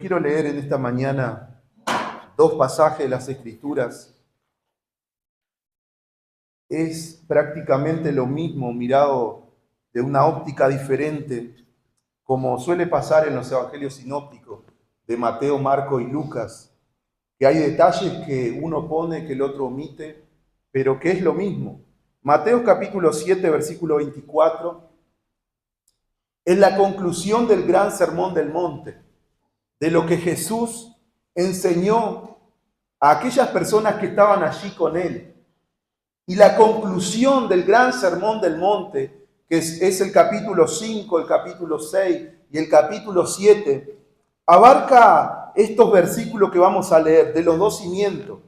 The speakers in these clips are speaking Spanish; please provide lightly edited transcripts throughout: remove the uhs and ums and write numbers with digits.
Quiero leer en esta mañana dos pasajes de las Escrituras. Es prácticamente lo mismo mirado de una óptica diferente, como suele pasar en los evangelios sinópticos de Mateo, Marco y Lucas, que hay detalles que uno pone, que el otro omite, pero que es lo mismo. Mateo capítulo 7, versículo 24, es la conclusión del gran sermón del monte, de lo que Jesús enseñó a aquellas personas que estaban allí con él. Y la conclusión del gran sermón del monte, que es el capítulo 5, el capítulo 6 y el capítulo 7, abarca estos versículos que vamos a leer, de los dos cimientos.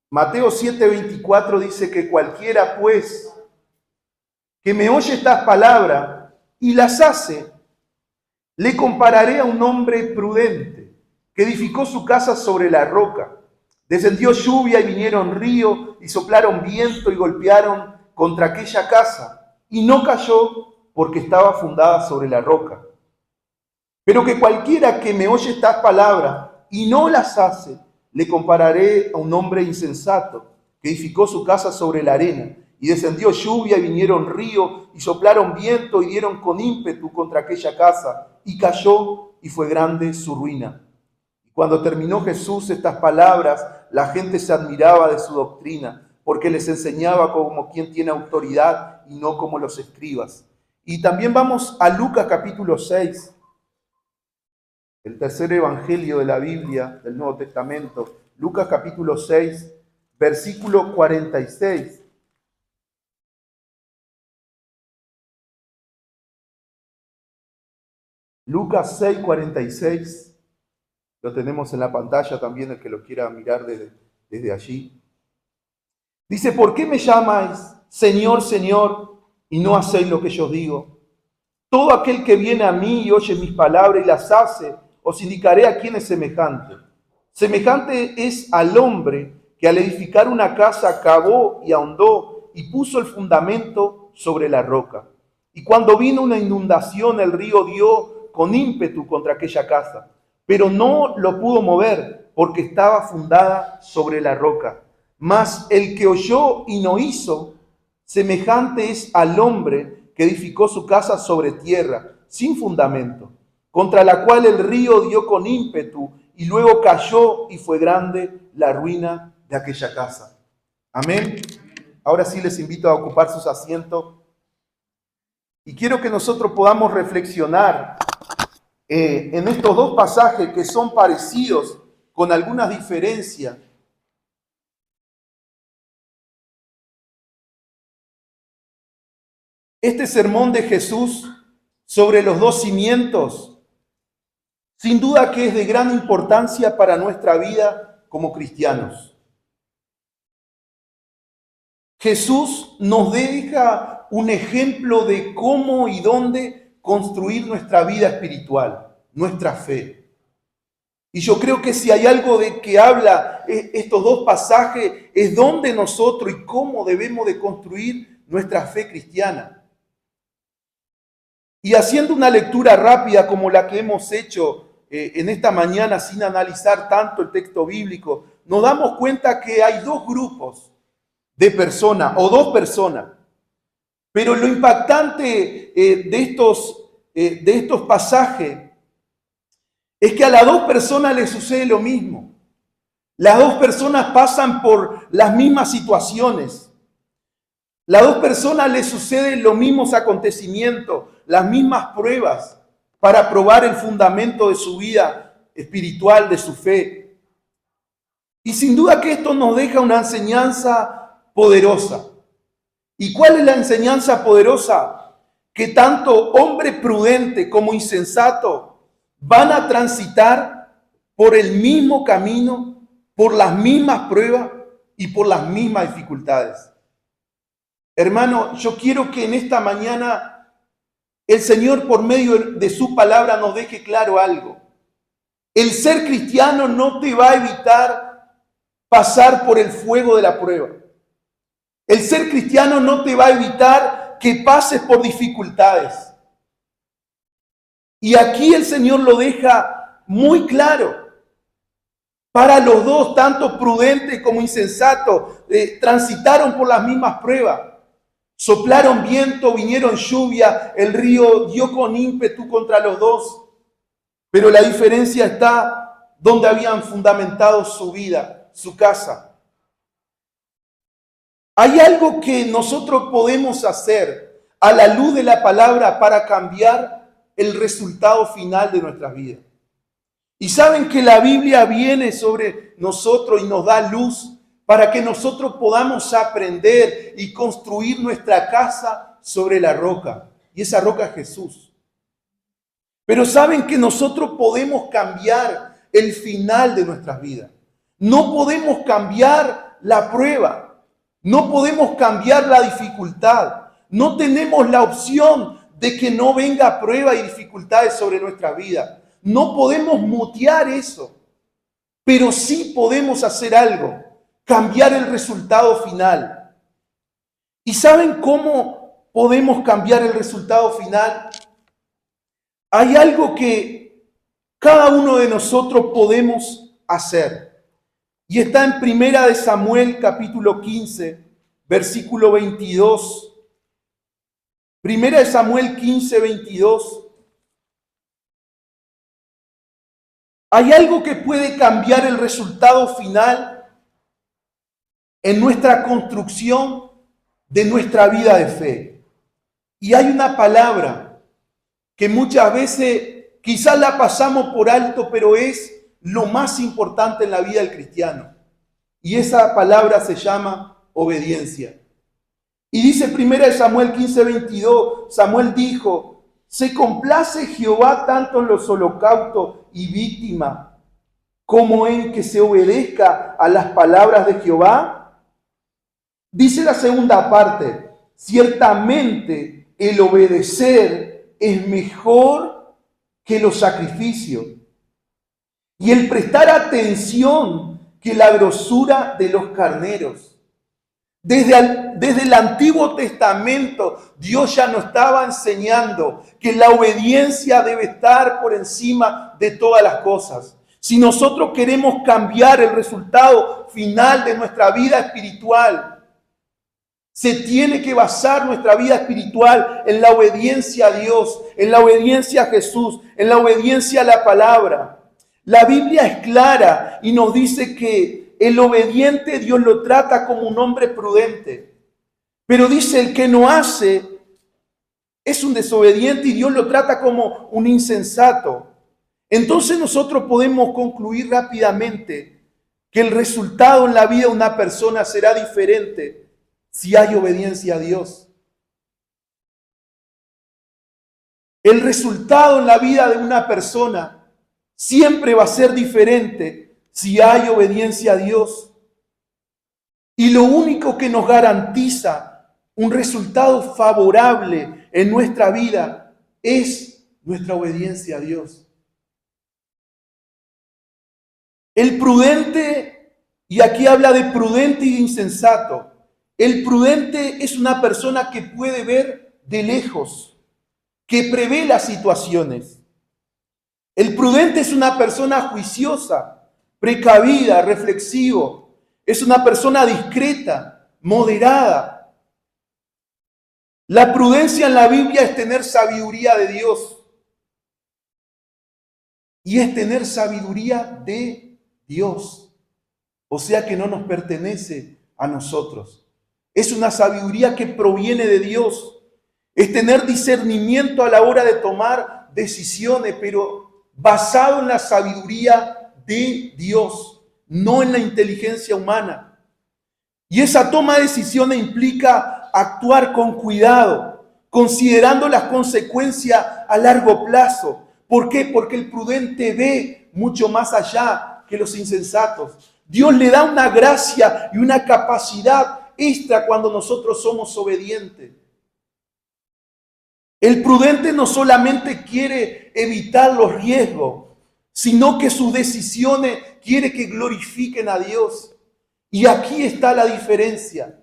Mateo 7, 24 dice que cualquiera pues que me oye estas palabras y las hace, le compararé a un hombre prudente que edificó su casa sobre la roca. Descendió lluvia y vinieron ríos y soplaron viento y golpearon contra aquella casa y no cayó porque estaba fundada sobre la roca. Pero que cualquiera que me oye estas palabras y no las hace, le compararé a un hombre insensato que edificó su casa sobre la arena. Y descendió lluvia y vinieron ríos y soplaron viento y dieron con ímpetu contra aquella casa y cayó y fue grande su ruina. Y cuando terminó Jesús estas palabras, la gente se admiraba de su doctrina, porque les enseñaba como quien tiene autoridad y no como los escribas. Y también vamos a Lucas capítulo 6, el tercer evangelio de la Biblia, del Nuevo Testamento. Lucas capítulo 6, versículo 46. Lucas 6, 46. Lo tenemos en la pantalla también, el que lo quiera mirar desde allí. Dice, ¿por qué me llamáis Señor, Señor, y no hacéis lo que yo digo? Todo aquel que viene a mí y oye mis palabras y las hace, os indicaré a quién es semejante. Semejante es al hombre que al edificar una casa cavó y ahondó y puso el fundamento sobre la roca. Y cuando vino una inundación, el río dio con ímpetu contra aquella casa, pero no lo pudo mover porque estaba fundada sobre la roca. Mas el que oyó y no hizo, semejante es al hombre que edificó su casa sobre tierra, sin fundamento, contra la cual el río dio con ímpetu y luego cayó y fue grande la ruina de aquella casa. Amén. Ahora sí les invito a ocupar sus asientos y quiero que nosotros podamos reflexionar en estos dos pasajes que son parecidos con algunas diferencias. Este sermón de Jesús sobre los dos cimientos, sin duda que es de gran importancia para nuestra vida como cristianos. Jesús nos deja un ejemplo de cómo y dónde construir nuestra vida espiritual, nuestra fe. Y yo creo que si hay algo de que habla estos dos pasajes, es dónde nosotros y cómo debemos de construir nuestra fe cristiana. Y haciendo una lectura rápida como la que hemos hecho en esta mañana sin analizar tanto el texto bíblico, nos damos cuenta que hay dos grupos de personas o dos personas. Pero lo impactante de estos pasajes es que a las dos personas les sucede lo mismo. Las dos personas pasan por las mismas situaciones. Las dos personas les suceden los mismos acontecimientos, las mismas pruebas para probar el fundamento de su vida espiritual, de su fe. Y sin duda que esto nos deja una enseñanza poderosa. ¿Y cuál es la enseñanza poderosa? Que tanto hombre prudente como insensato van a transitar por el mismo camino, por las mismas pruebas y por las mismas dificultades. Hermano, yo quiero que en esta mañana el Señor por medio de su palabra nos deje claro algo. El ser cristiano no te va a evitar pasar por el fuego de la prueba. El ser cristiano no te va a evitar que pases por dificultades. Y aquí el Señor lo deja muy claro. Para los dos, tanto prudente como insensato, transitaron por las mismas pruebas. Soplaron viento, vinieron lluvia, el río dio con ímpetu contra los dos. Pero la diferencia está donde habían fundamentado su vida, su casa. Hay algo que nosotros podemos hacer a la luz de la palabra para cambiar el resultado final de nuestras vidas. Y saben que la Biblia viene sobre nosotros y nos da luz para que nosotros podamos aprender y construir nuestra casa sobre la roca. Y esa roca es Jesús. Pero saben que nosotros podemos cambiar el final de nuestras vidas. No podemos cambiar la prueba. No podemos cambiar la dificultad. No tenemos la opción de que no venga prueba y dificultades sobre nuestra vida. No podemos mutear eso. Pero sí podemos hacer algo. Cambiar el resultado final. ¿Y saben cómo podemos cambiar el resultado final? Hay algo que cada uno de nosotros podemos hacer. Y está en Primera de Samuel, capítulo 15, versículo 22. Primera de Samuel 15, 22. Hay algo que puede cambiar el resultado final en nuestra construcción de nuestra vida de fe. Y hay una palabra que muchas veces quizás la pasamos por alto, pero es lo más importante en la vida del cristiano. Y esa palabra se llama obediencia. Y dice 1 Samuel 15, 22, Samuel dijo, ¿se complace Jehová tanto en los holocaustos y víctimas como en que se obedezca a las palabras de Jehová? Dice la segunda parte, ciertamente el obedecer es mejor que los sacrificios y el prestar atención que la grosura de los carneros. Desde el Antiguo Testamento, Dios ya nos estaba enseñando que la obediencia debe estar por encima de todas las cosas. Si nosotros queremos cambiar el resultado final de nuestra vida espiritual, se tiene que basar nuestra vida espiritual en la obediencia a Dios, en la obediencia a Jesús, en la obediencia a la palabra. La Biblia es clara y nos dice que el obediente Dios lo trata como un hombre prudente. Pero dice el que no hace es un desobediente y Dios lo trata como un insensato. Entonces nosotros podemos concluir rápidamente que el resultado en la vida de una persona será diferente si hay obediencia a Dios. El resultado en la vida de una persona siempre va a ser diferente si hay obediencia a Dios. Y lo único que nos garantiza un resultado favorable en nuestra vida es nuestra obediencia a Dios. El prudente, y aquí habla de prudente y insensato. El prudente es una persona que puede ver de lejos, que prevé las situaciones. El prudente es una persona juiciosa, precavida, reflexivo. Es una persona discreta, moderada. La prudencia en la Biblia es tener sabiduría de Dios. Y es tener sabiduría de Dios. O sea que no nos pertenece a nosotros. Es una sabiduría que proviene de Dios. Es tener discernimiento a la hora de tomar decisiones, pero basado en la sabiduría de Dios, no en la inteligencia humana. Y esa toma de decisiones implica actuar con cuidado, considerando las consecuencias a largo plazo. ¿Por qué? Porque el prudente ve mucho más allá que los insensatos. Dios le da una gracia y una capacidad extra cuando nosotros somos obedientes. El prudente no solamente quiere evitar los riesgos, sino que sus decisiones quiere que glorifiquen a Dios. Y aquí está la diferencia.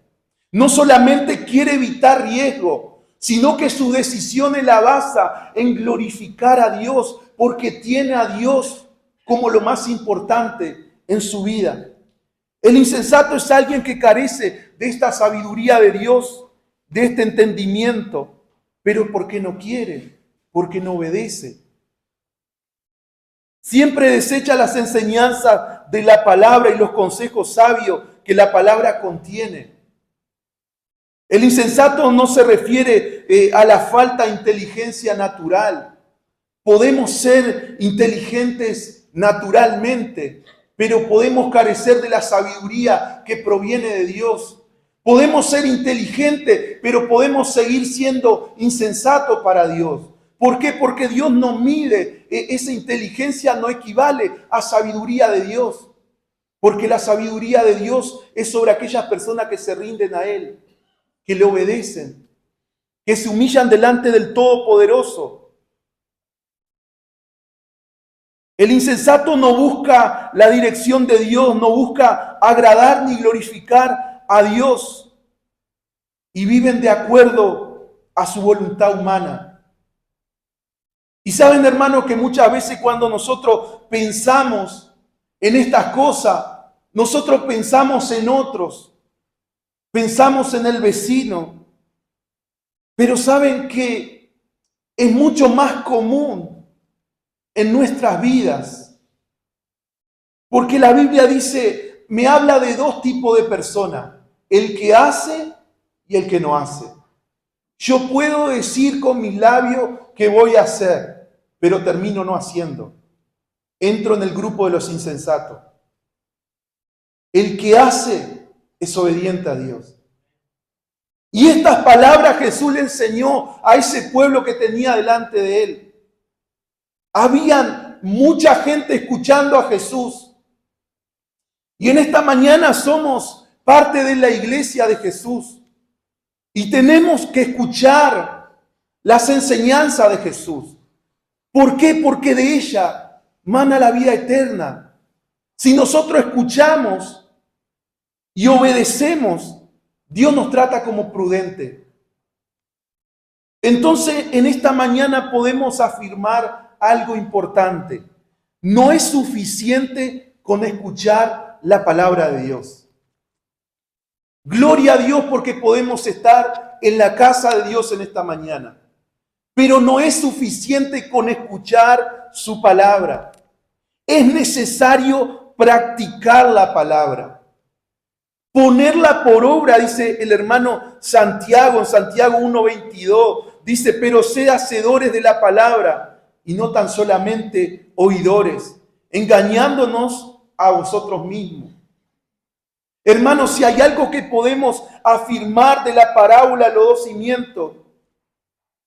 No solamente quiere evitar riesgo, sino que sus decisiones la basa en glorificar a Dios, porque tiene a Dios como lo más importante en su vida. El insensato es alguien que carece de esta sabiduría de Dios, de este entendimiento, pero porque no quiere, porque no obedece. Siempre desecha las enseñanzas de la palabra y los consejos sabios que la palabra contiene. El insensato no se refiere a la falta de inteligencia natural. Podemos ser inteligentes naturalmente, pero podemos carecer de la sabiduría que proviene de Dios. Podemos ser inteligentes, pero podemos seguir siendo insensatos para Dios. ¿Por qué? Porque Dios no mide, esa inteligencia no equivale a sabiduría de Dios. Porque la sabiduría de Dios es sobre aquellas personas que se rinden a Él, que le obedecen, que se humillan delante del Todopoderoso. El insensato no busca la dirección de Dios, no busca agradar ni glorificar a Dios y viven de acuerdo a su voluntad humana. Y saben, hermanos, que muchas veces cuando nosotros pensamos en estas cosas, nosotros pensamos en otros, pensamos en el vecino, pero saben que es mucho más común en nuestras vidas. Porque la Biblia dice, me habla de dos tipos de personas, el que hace y el que no hace. Yo puedo decir con mis labios que voy a hacer, pero termino no haciendo. Entro en el grupo de los insensatos. El que hace es obediente a Dios. Y estas palabras Jesús le enseñó a ese pueblo que tenía delante de él. Habían mucha gente escuchando a Jesús. Y en esta mañana somos parte de la iglesia de Jesús. Y tenemos que escuchar las enseñanzas de Jesús. ¿Por qué? Porque de ella mana la vida eterna. Si nosotros escuchamos y obedecemos, Dios nos trata como prudente. Entonces, en esta mañana podemos afirmar algo importante. No es suficiente con escuchar la palabra de Dios. Gloria a Dios porque podemos estar en la casa de Dios en esta mañana. Pero no es suficiente con escuchar su palabra. Es necesario practicar la palabra. Ponerla por obra, dice el hermano Santiago, en Santiago 1:22. Dice, pero sed hacedores de la palabra y no tan solamente oidores, engañándonos a vosotros mismos. Hermanos, si hay algo que podemos afirmar de la parábola de los dos cimientos,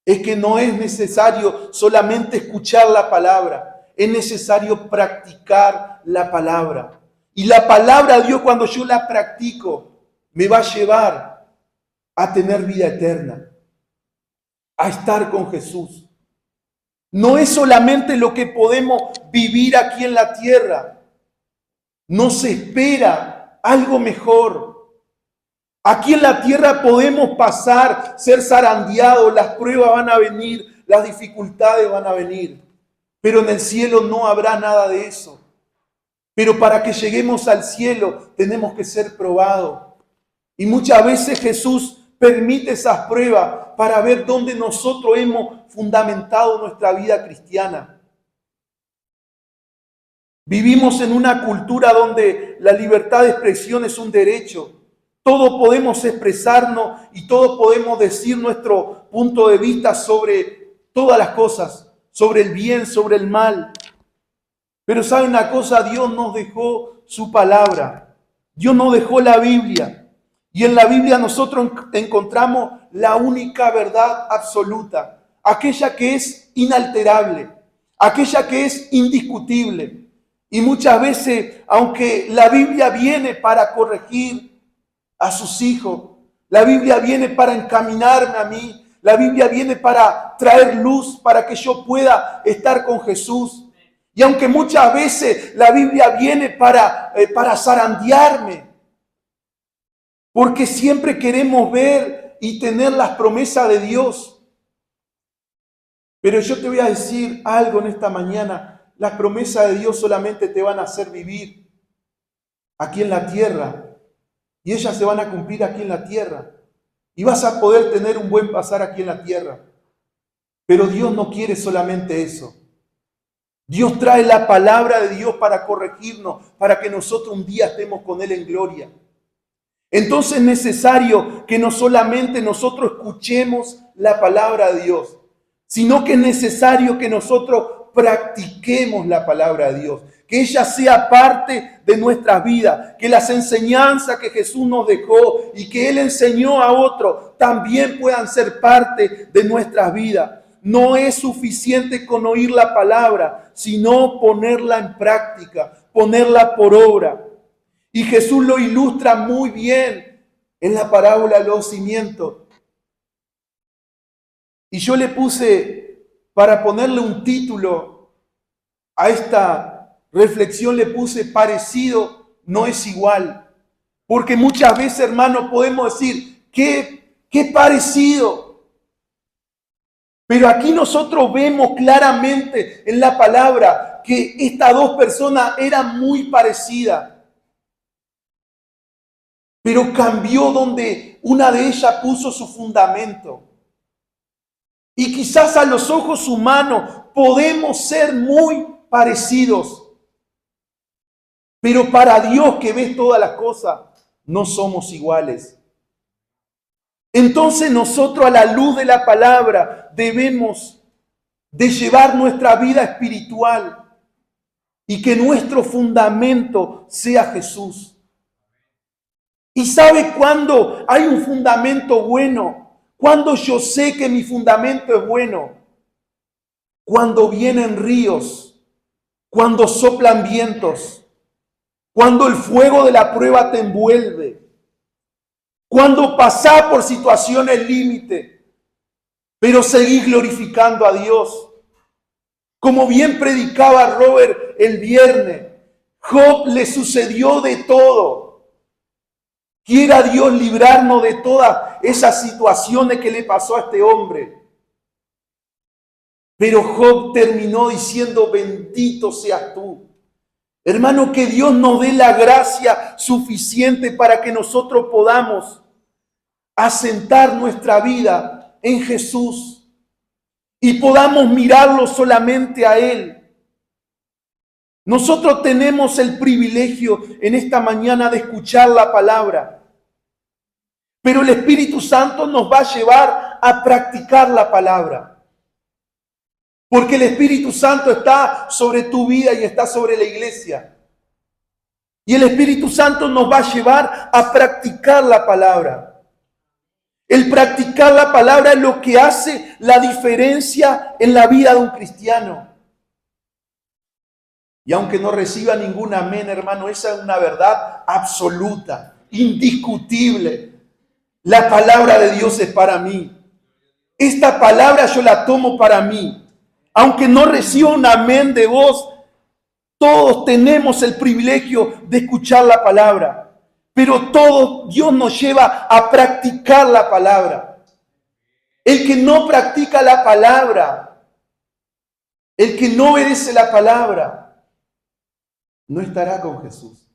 es que no es necesario solamente escuchar la palabra, es necesario practicar la palabra. Y la palabra de Dios, cuando yo la practico, me va a llevar a tener vida eterna, a estar con Jesús. No es solamente lo que podemos vivir aquí en la tierra, nos espera algo mejor. Aquí en la tierra podemos pasar, ser zarandeados, las pruebas van a venir, las dificultades van a venir, pero en el cielo no habrá nada de eso. Pero para que lleguemos al cielo tenemos que ser probados. Y muchas veces Jesús permite esas pruebas para ver dónde nosotros hemos fundamentado nuestra vida cristiana. Vivimos en una cultura donde la libertad de expresión es un derecho. Todos podemos expresarnos y todos podemos decir nuestro punto de vista sobre todas las cosas, sobre el bien, sobre el mal. Pero ¿sabe una cosa? Dios nos dejó su palabra. Dios nos dejó la Biblia. Y en la Biblia nosotros encontramos la única verdad absoluta. Aquella que es inalterable. Aquella que es indiscutible. Y muchas veces, aunque la Biblia viene para corregir a sus hijos, la Biblia viene para encaminarme a mí, la Biblia viene para traer luz, para que yo pueda estar con Jesús. Y aunque muchas veces la Biblia viene para zarandearme, porque siempre queremos ver y tener las promesas de Dios. Pero yo te voy a decir algo en esta mañana. las promesas de Dios solamente te van a hacer vivir aquí en la tierra. Y ellas se van a cumplir aquí en la tierra. Y vas a poder tener un buen pasar aquí en la tierra. Pero Dios no quiere solamente eso. Dios trae la palabra de Dios para corregirnos, para que nosotros un día estemos con Él en gloria. Entonces es necesario que no solamente nosotros escuchemos la palabra de Dios, sino que es necesario que nosotros practiquemos la palabra de Dios, que ella sea parte de nuestras vidas, que las enseñanzas que Jesús nos dejó y que Él enseñó a otros también puedan ser parte de nuestras vidas. No es suficiente con oír la palabra, sino ponerla en práctica, ponerla por obra. Y Jesús lo ilustra muy bien en la parábola de los cimientos. Y yo le puse, para ponerle un título a esta reflexión, le puse parecido no es igual. Porque muchas veces, hermanos, podemos decir, qué parecido. Pero aquí nosotros vemos claramente en la palabra que estas dos personas eran muy parecidas. Pero cambió donde una de ellas puso su fundamento. Y quizás a los ojos humanos podemos ser muy parecidos. Pero para Dios que ve todas las cosas, no somos iguales. Entonces nosotros a la luz de la palabra debemos de llevar nuestra vida espiritual y que nuestro fundamento sea Jesús. ¿Y sabe cuándo hay un fundamento bueno? Cuando yo sé que mi fundamento es bueno. Cuando vienen ríos, cuando soplan vientos, cuando el fuego de la prueba te envuelve, cuando pasás por situaciones límite, pero seguís glorificando a Dios. Como bien predicaba Robert el viernes, Job le sucedió de todo. Quiera Dios librarnos de todas esas situaciones que le pasó a este hombre. Pero Job terminó diciendo, bendito seas tú. Hermano, que Dios nos dé la gracia suficiente para que nosotros podamos asentar nuestra vida en Jesús y podamos mirarlo solamente a Él. Nosotros tenemos el privilegio en esta mañana de escuchar la palabra, pero el Espíritu Santo nos va a llevar a practicar la palabra. Porque el Espíritu Santo está sobre tu vida y está sobre la iglesia. Y el Espíritu Santo nos va a llevar a practicar la palabra. El practicar la palabra es lo que hace la diferencia en la vida de un cristiano. Y aunque no reciba ningún amén, hermano, esa es una verdad absoluta, indiscutible. La palabra de Dios es para mí. Esta palabra yo la tomo para mí. Aunque no reciba un amén de vos, todos tenemos el privilegio de escuchar la palabra. Pero todo Dios nos lleva a practicar la palabra. El que no practica la palabra, el que no obedece la palabra, no estará con Jesús.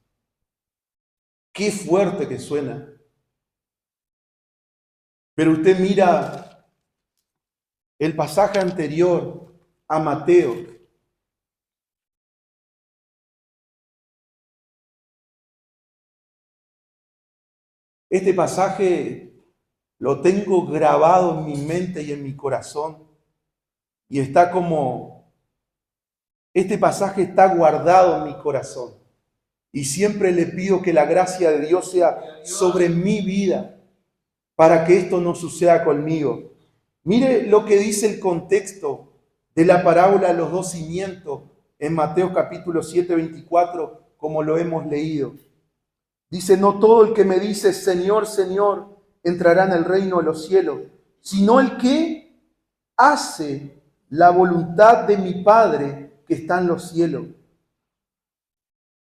Qué fuerte que suena. Pero usted mira el pasaje anterior a Mateo. Este pasaje lo tengo grabado en mi mente y en mi corazón. Y está como, este pasaje está guardado en mi corazón. Y siempre le pido que la gracia de Dios sea sobre mi vida para que esto no suceda conmigo. Mire lo que dice el contexto de la parábola de los dos cimientos en Mateo capítulo 7, 24, como lo hemos leído. Dice, no todo el que me dice, Señor, Señor, entrará en el reino de los cielos, sino el que hace la voluntad de mi Padre que está en los cielos.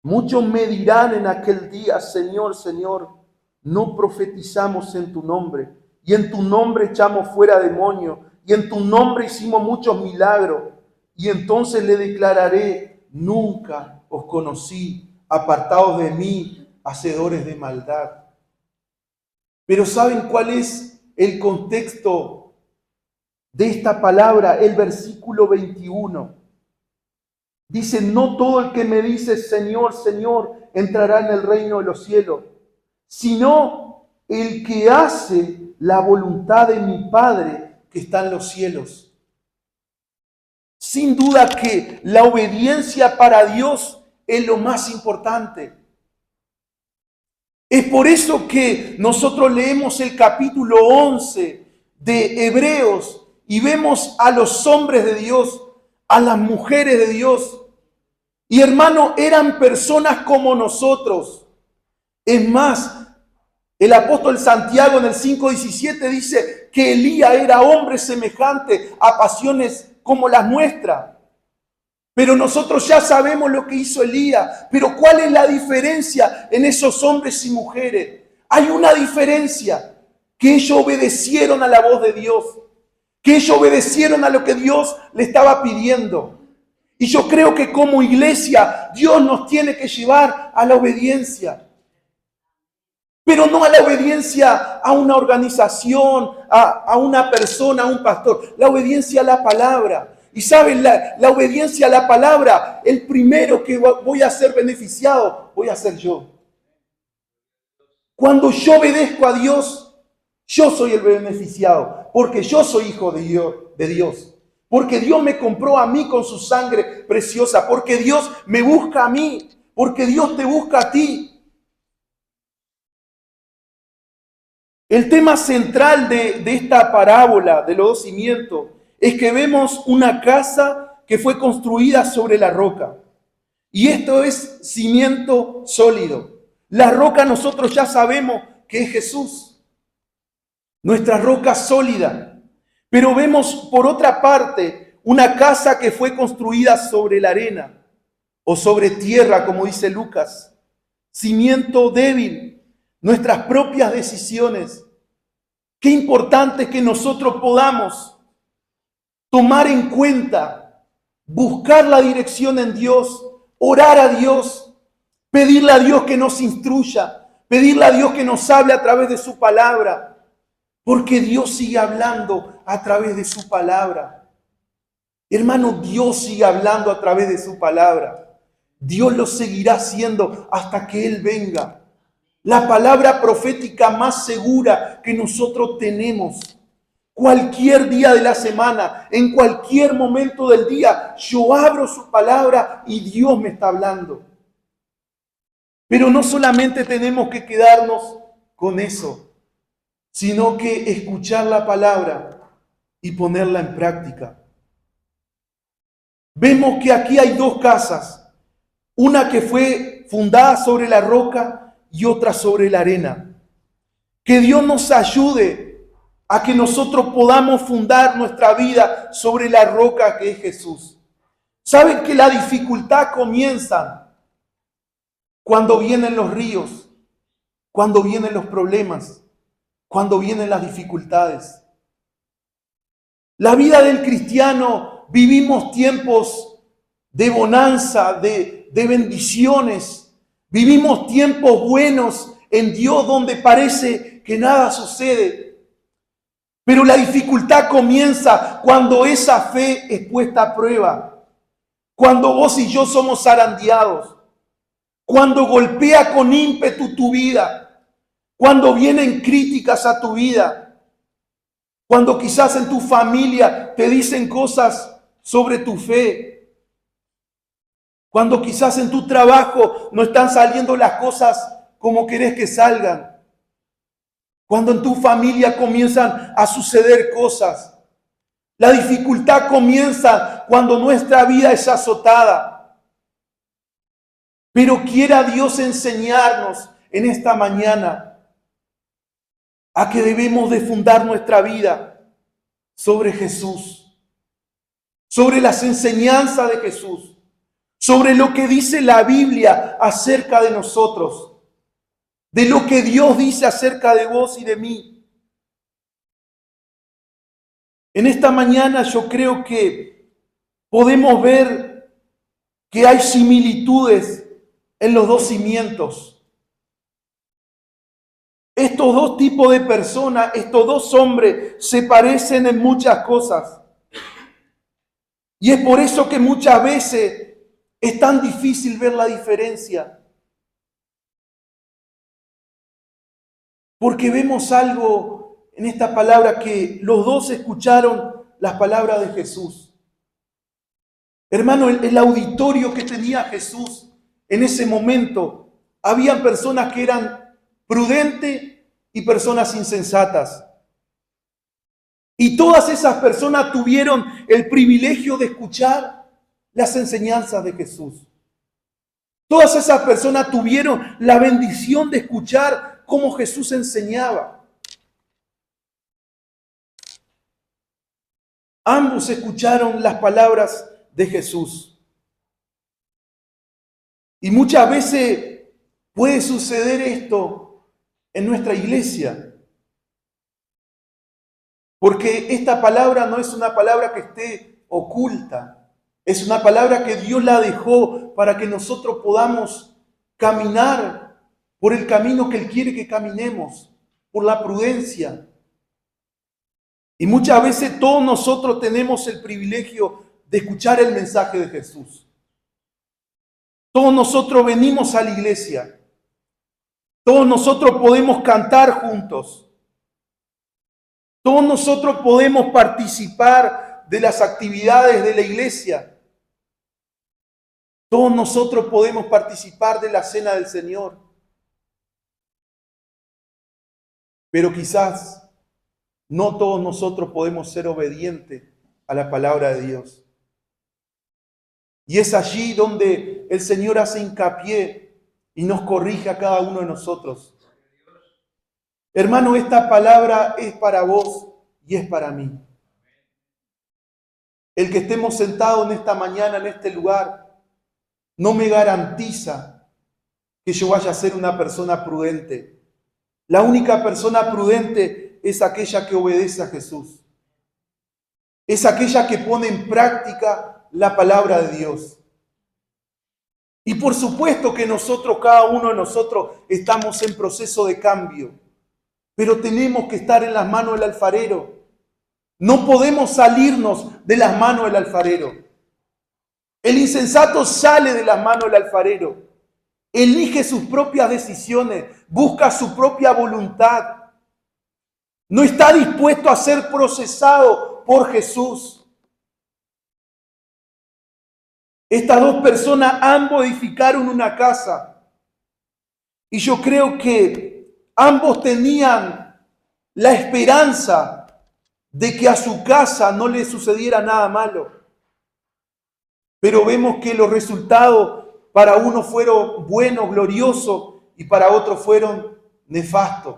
Muchos me dirán en aquel día, Señor, Señor, no profetizamos en tu nombre, y en tu nombre echamos fuera demonios, y en tu nombre hicimos muchos milagros. Y entonces le declararé, nunca os conocí, apartados de mí, hacedores de maldad. Pero ¿saben cuál es el contexto de esta palabra? El versículo 21. Dice, no todo el que me dice Señor, Señor, entrará en el reino de los cielos, sino el que hace la voluntad de mi Padre que está en los cielos. Sin duda que la obediencia para Dios es lo más importante. Es por eso que nosotros leemos el capítulo 11 de Hebreos y vemos a los hombres de Dios, a las mujeres de Dios. Y hermano, eran personas como nosotros. Es más, el apóstol Santiago en el 5:17 dice que Elías era hombre semejante a pasiones como las nuestras. Pero nosotros ya sabemos lo que hizo Elías. Pero ¿cuál es la diferencia en esos hombres y mujeres? Hay una diferencia, que ellos obedecieron a la voz de Dios, que ellos obedecieron a lo que Dios le estaba pidiendo. Y yo creo que como iglesia Dios nos tiene que llevar a la obediencia. Pero no a la obediencia a una organización, a una persona, a un pastor. La obediencia a la palabra. Y saben, la obediencia a la palabra, el primero que voy a ser beneficiado, voy a ser yo. Cuando yo obedezco a Dios, yo soy el beneficiado. Porque yo soy hijo de Dios. Porque Dios me compró a mí con su sangre preciosa. Porque Dios me busca a mí. Porque Dios te busca a ti. El tema central de esta parábola de los dos cimientos es que vemos una casa que fue construida sobre la roca. Y esto es cimiento sólido. La roca nosotros ya sabemos que es Jesús. Nuestra roca sólida. Pero vemos por otra parte una casa que fue construida sobre la arena o sobre tierra, como dice Lucas. Cimiento débil, nuestras propias decisiones. Qué importante que nosotros podamos tomar en cuenta, buscar la dirección en Dios, orar a Dios, pedirle a Dios que nos instruya, pedirle a Dios que nos hable a través de su palabra, porque Dios sigue hablando a través de su palabra. Hermano, Dios sigue hablando a través de su palabra. Dios lo seguirá haciendo hasta que Él venga. La palabra profética más segura que nosotros tenemos. Cualquier día de la semana, en cualquier momento del día, yo abro su palabra y Dios me está hablando. Pero no solamente tenemos que quedarnos con eso, sino que escuchar la palabra y ponerla en práctica. Vemos que aquí hay dos casas, una que fue fundada sobre la roca y otra sobre la arena. Que Dios nos ayude a que nosotros podamos fundar nuestra vida sobre la roca que es Jesús. ¿Saben que la dificultad comienza cuando vienen los ríos, cuando vienen los problemas, cuando vienen las dificultades? La vida del cristiano, vivimos tiempos de bonanza, de bendiciones. Vivimos tiempos buenos en Dios donde parece que nada sucede. Pero la dificultad comienza cuando esa fe es puesta a prueba. Cuando vos y yo somos zarandeados. Cuando golpea con ímpetu tu vida. Cuando vienen críticas a tu vida. Cuando quizás en tu familia te dicen cosas sobre tu fe. Cuando quizás en tu trabajo no están saliendo las cosas como querés que salgan. Cuando en tu familia comienzan a suceder cosas. La dificultad comienza cuando nuestra vida es azotada. Pero quiera Dios enseñarnos en esta mañana a que debemos de fundar nuestra vida sobre Jesús, sobre las enseñanzas de Jesús, sobre lo que dice la Biblia acerca de nosotros, de lo que Dios dice acerca de vos y de mí. En esta mañana yo creo que podemos ver que hay similitudes en los dos cimientos. Estos dos tipos de personas, estos dos hombres, se parecen en muchas cosas. Y es por eso que muchas veces es tan difícil ver la diferencia. Porque vemos algo en esta palabra, que los dos escucharon las palabras de Jesús. Hermano, el auditorio que tenía Jesús en ese momento, habían personas que eran prudentes y personas insensatas. Y todas esas personas tuvieron el privilegio de escuchar las enseñanzas de Jesús. Todas esas personas tuvieron la bendición de escuchar cómo Jesús enseñaba. Ambos escucharon las palabras de Jesús. Y muchas veces puede suceder esto en nuestra iglesia. Porque esta palabra no es una palabra que esté oculta. Es una palabra que Dios la dejó para que nosotros podamos caminar por el camino que Él quiere que caminemos, por la prudencia. Y muchas veces todos nosotros tenemos el privilegio de escuchar el mensaje de Jesús. Todos nosotros venimos a la iglesia. Todos nosotros podemos cantar juntos. Todos nosotros podemos participar de las actividades de la iglesia. Todos nosotros podemos participar de la cena del Señor. Pero quizás no todos nosotros podemos ser obedientes a la palabra de Dios. Y es allí donde el Señor hace hincapié y nos corrige a cada uno de nosotros. Hermano, esta palabra es para vos y es para mí. El que estemos sentados en esta mañana, en este lugar, no me garantiza que yo vaya a ser una persona prudente. La única persona prudente es aquella que obedece a Jesús. Es aquella que pone en práctica la palabra de Dios. Y por supuesto que nosotros, cada uno de nosotros, estamos en proceso de cambio. Pero tenemos que estar en las manos del alfarero. No podemos salirnos de las manos del alfarero. El insensato sale de las manos del alfarero. Elige sus propias decisiones, busca su propia voluntad. No está dispuesto a ser procesado por Jesús. Estas dos personas ambos edificaron una casa. Y yo creo que ambos tenían la esperanza de que a su casa no le sucediera nada malo. Pero vemos que los resultados para uno fueron buenos, gloriosos, y para otros fueron nefastos.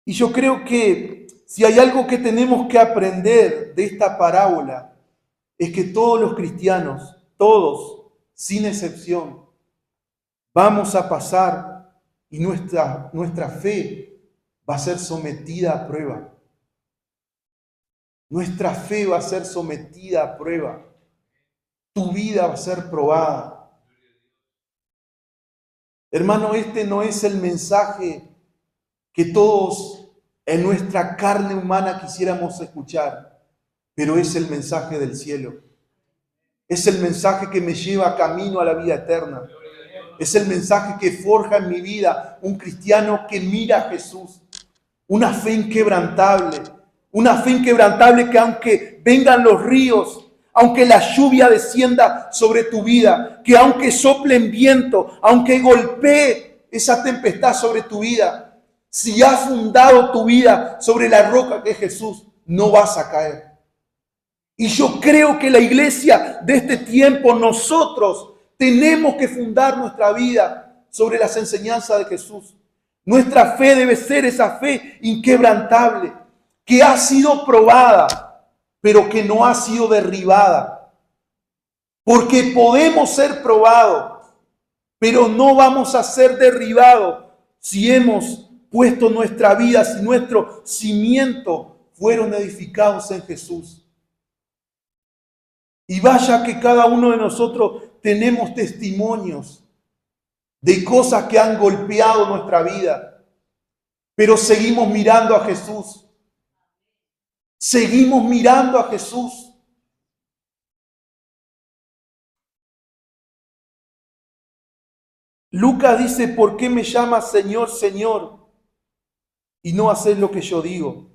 Y yo creo que si hay algo que tenemos que aprender de esta parábola, es que todos los cristianos, todos, sin excepción, vamos a pasar y nuestra fe va a ser sometida a prueba. Nuestra fe va a ser sometida a prueba. Tu vida va a ser probada. Hermano, este no es el mensaje que todos en nuestra carne humana quisiéramos escuchar, pero es el mensaje del cielo. Es el mensaje que me lleva camino a la vida eterna. Es el mensaje que forja en mi vida un cristiano que mira a Jesús. Una fe inquebrantable. Una fe inquebrantable que aunque vengan los ríos, aunque la lluvia descienda sobre tu vida, que aunque soplen viento, aunque golpee esa tempestad sobre tu vida, si has fundado tu vida sobre la roca que es Jesús, no vas a caer. Y yo creo que la iglesia de este tiempo, nosotros tenemos que fundar nuestra vida sobre las enseñanzas de Jesús. Nuestra fe debe ser esa fe inquebrantable, que ha sido probada, pero que no ha sido derribada. Porque podemos ser probados, pero no vamos a ser derribados si hemos puesto nuestra vida, si nuestros cimientos fueron edificados en Jesús. Y vaya que cada uno de nosotros tenemos testimonios de cosas que han golpeado nuestra vida, pero seguimos mirando a Jesús. Seguimos mirando a Jesús. Lucas dice, ¿por qué me llamas Señor, Señor? Y no haces lo que yo digo.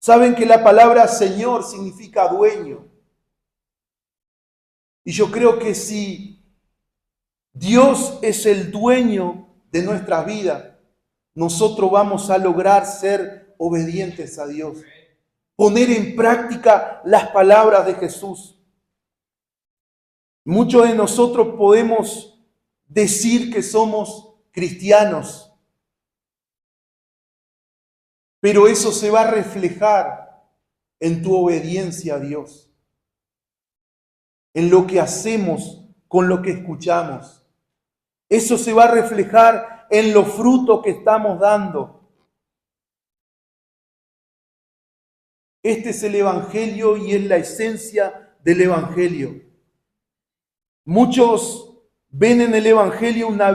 Saben que la palabra Señor significa dueño. Y yo creo que si Dios es el dueño de nuestras vidas, nosotros vamos a lograr ser obedientes a Dios. Poner en práctica las palabras de Jesús. Muchos de nosotros podemos decir que somos cristianos, pero eso se va a reflejar en tu obediencia a Dios, en lo que hacemos con lo que escuchamos. Eso se va a reflejar en los frutos que estamos dando. Este es el Evangelio y es la esencia del Evangelio. Muchos ven en el Evangelio una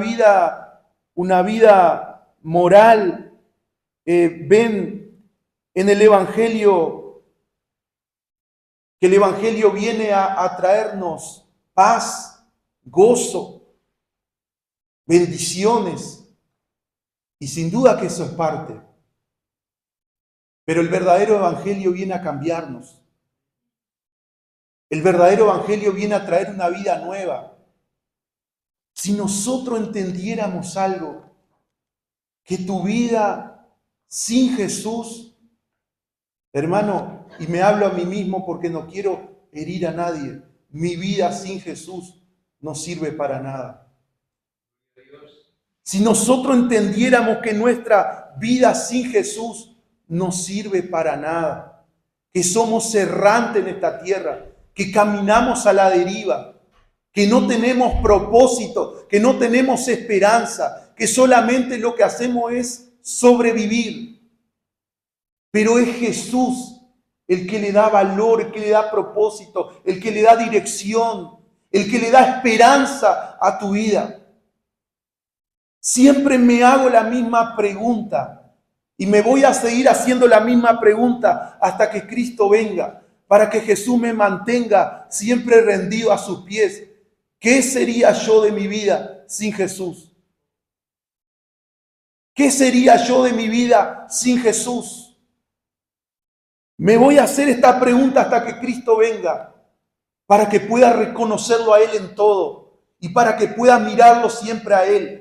vida moral. Ven en el Evangelio que el Evangelio viene a traernos paz, gozo, bendiciones. Y sin duda que eso es parte. Pero el verdadero Evangelio viene a cambiarnos. El verdadero Evangelio viene a traer una vida nueva. Si nosotros entendiéramos algo, que tu vida sin Jesús, hermano, y me hablo a mí mismo porque no quiero herir a nadie, mi vida sin Jesús no sirve para nada. Si nosotros entendiéramos que nuestra vida sin Jesús no sirve para nada, que somos errantes en esta tierra, que caminamos a la deriva, que no tenemos propósito, que no tenemos esperanza, que solamente lo que hacemos es sobrevivir. Pero es Jesús el que le da valor, el que le da propósito, el que le da dirección, el que le da esperanza a tu vida. Siempre me hago la misma pregunta y me voy a seguir haciendo la misma pregunta hasta que Cristo venga, para que Jesús me mantenga siempre rendido a sus pies. ¿Qué sería yo de mi vida sin Jesús? ¿Qué sería yo de mi vida sin Jesús? Me voy a hacer esta pregunta hasta que Cristo venga, para que pueda reconocerlo a Él en todo y para que pueda mirarlo siempre a Él.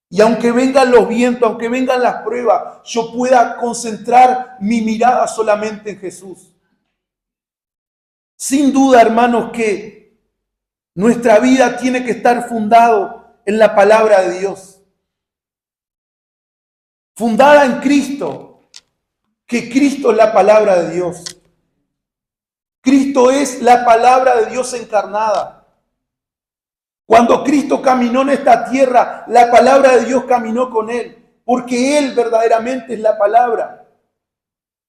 Y aunque vengan los vientos, aunque vengan las pruebas, yo pueda concentrar mi mirada solamente en Jesús. Sin duda, hermanos, que nuestra vida tiene que estar fundado en la palabra de Dios. Fundada en Cristo, que Cristo es la palabra de Dios. Cristo es la palabra de Dios encarnada. Cuando Cristo caminó en esta tierra, la palabra de Dios caminó con Él, porque Él verdaderamente es la palabra.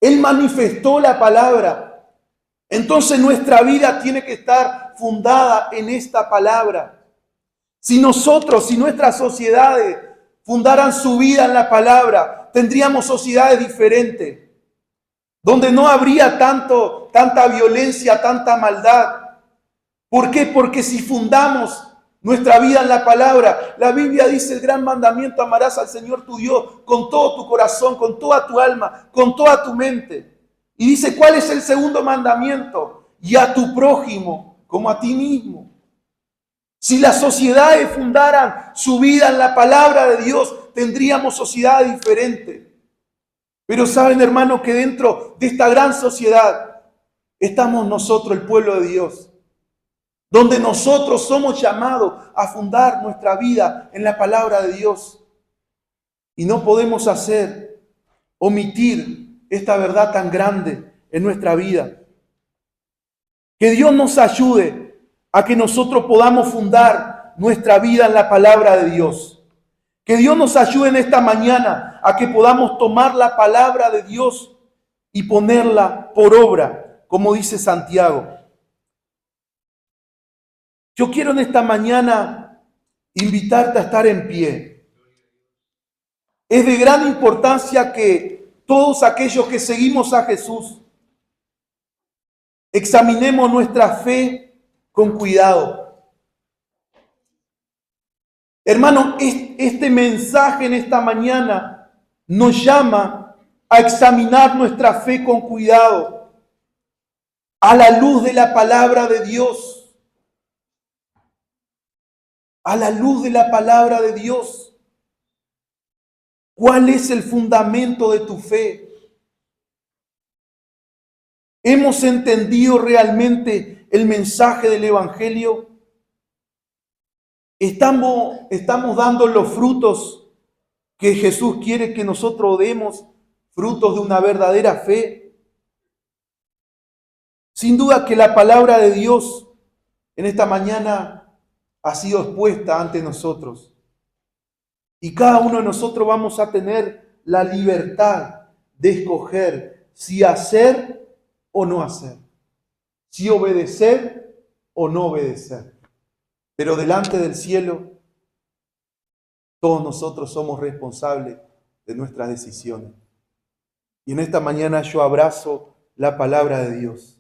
Él manifestó la palabra. Entonces nuestra vida tiene que estar fundada en esta palabra. Si nosotros, si nuestras sociedades fundaran su vida en la palabra, tendríamos sociedades diferentes, donde no habría tanta violencia, tanta maldad. ¿Por qué? Porque si fundamos nuestra vida en la palabra, la Biblia dice el gran mandamiento: amarás al Señor tu Dios con todo tu corazón, con toda tu alma, con toda tu mente. Y dice, ¿cuál es el segundo mandamiento? Y a tu prójimo como a ti mismo. Si las sociedades fundaran su vida en la palabra de Dios, tendríamos sociedades diferentes. Pero saben, hermanos, que dentro de esta gran sociedad estamos nosotros, el pueblo de Dios, donde nosotros somos llamados a fundar nuestra vida en la palabra de Dios. Y no podemos omitir esta verdad tan grande en nuestra vida. Que Dios nos ayude a que nosotros podamos fundar nuestra vida en la palabra de Dios. Que Dios nos ayude en esta mañana a que podamos tomar la palabra de Dios y ponerla por obra. como dice Santiago. Yo quiero en esta mañana invitarte a estar en pie. Es de gran importancia que todos aquellos que seguimos a Jesús examinemos nuestra fe con cuidado. Hermano, este mensaje en esta mañana nos llama a examinar nuestra fe con cuidado, a la luz de la palabra de Dios. A la luz de la palabra de Dios. ¿Cuál es el fundamento de tu fe? ¿Hemos entendido realmente el mensaje del Evangelio? ¿Estamos dando los frutos que Jesús quiere que nosotros demos? Frutos de una verdadera fe. Sin duda que la palabra de Dios en esta mañana ha sido expuesta ante nosotros. Y cada uno de nosotros vamos a tener la libertad de escoger si hacer o no hacer, si obedecer o no obedecer. Pero delante del cielo, todos nosotros somos responsables de nuestras decisiones. Y en esta mañana yo abrazo la palabra de Dios.